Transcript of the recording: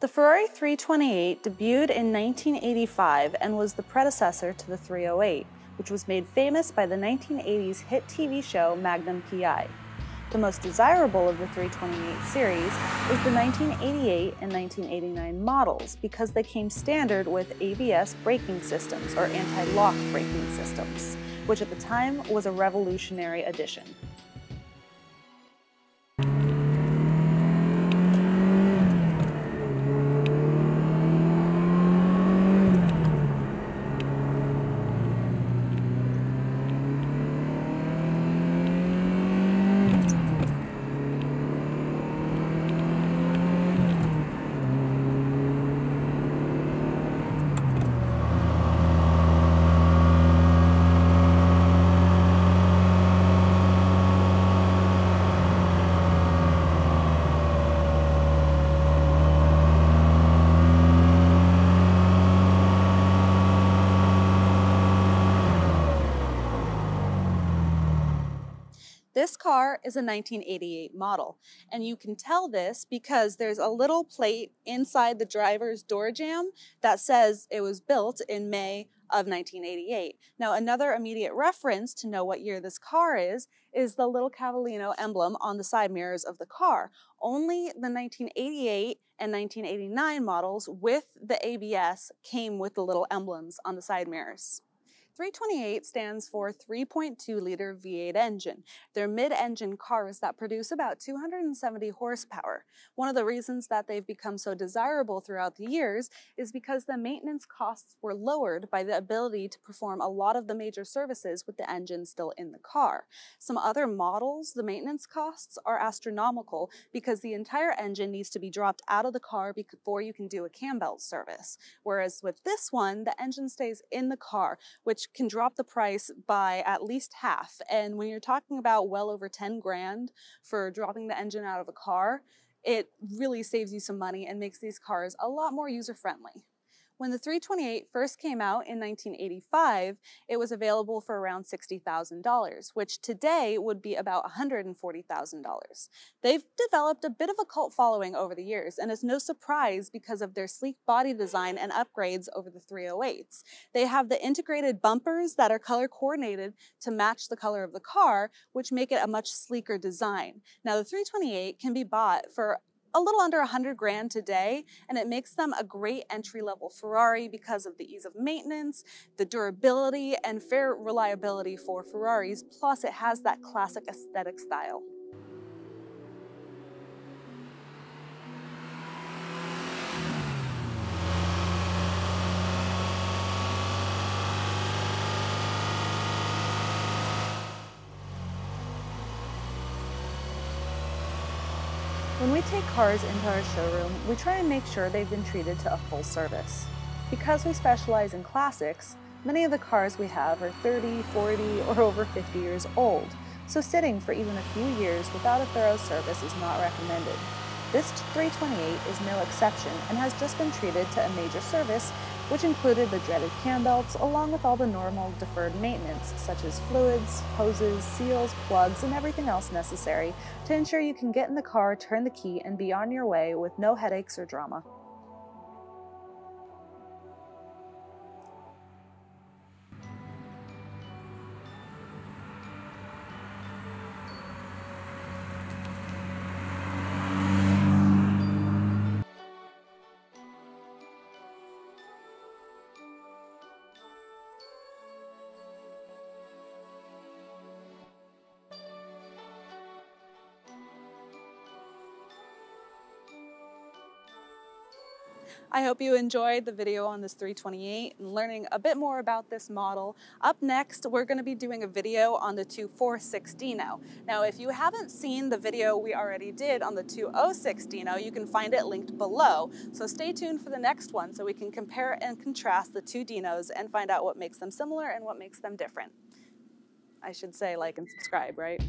The Ferrari 328 debuted in 1985 and was the predecessor to the 308, which was made famous by the 1980s hit TV show Magnum P.I. The most desirable of the 328 series is the 1988 and 1989 models because they came standard with ABS braking systems or anti-lock braking systems, which at the time was a revolutionary addition. This car is a 1988 model, and you can tell this because there's a little plate inside the driver's door jamb that says it was built in May of 1988. Now, another immediate reference to know what year this car is the little Cavallino emblem on the side mirrors of the car. Only the 1988 and 1989 models with the ABS came with the little emblems on the side mirrors. 328 stands for 3.2-liter V8 engine. They're mid-engine cars that produce about 270 horsepower. One of the reasons that they've become so desirable throughout the years is because the maintenance costs were lowered by the ability to perform a lot of the major services with the engine still in the car. Some other models, the maintenance costs are astronomical because the entire engine needs to be dropped out of the car before you can do a cam belt service. Whereas with this one, the engine stays in the car, which can drop the price by at least half. And when you're talking about well over 10 grand for dropping the engine out of a car, it really saves you some money and makes these cars a lot more user-friendly. When the 328 first came out in 1985, it was available for around $60,000, which today would be about $140,000. They've developed a bit of a cult following over the years, and it's no surprise because of their sleek body design and upgrades over the 308s. They have the integrated bumpers that are color coordinated to match the color of the car, which make it a much sleeker design. Now, the 328 can be bought for a little under 100 grand today, and it makes them a great entry-level Ferrari because of the ease of maintenance, the durability, and fair reliability for Ferraris, plus it has that classic aesthetic style. When we take cars into our showroom, we try and make sure they've been treated to a full service. Because we specialize in classics, many of the cars we have are 30, 40, or over 50 years old, so sitting for even a few years without a thorough service is not recommended. This 328 is no exception and has just been treated to a major service, which included the dreaded cam belts along with all the normal deferred maintenance such as fluids, hoses, seals, plugs, and everything else necessary to ensure you can get in the car, turn the key, and be on your way with no headaches or drama. I hope you enjoyed the video on this 328 and learning a bit more about this model. Up next, we're going to be doing a video on the 246 Dino. Now, if you haven't seen the video we already did on the 206 Dino, you can find it linked below. So stay tuned for the next one so we can compare and contrast the two Dinos and find out what makes them similar and what makes them different. I should say like and subscribe, right?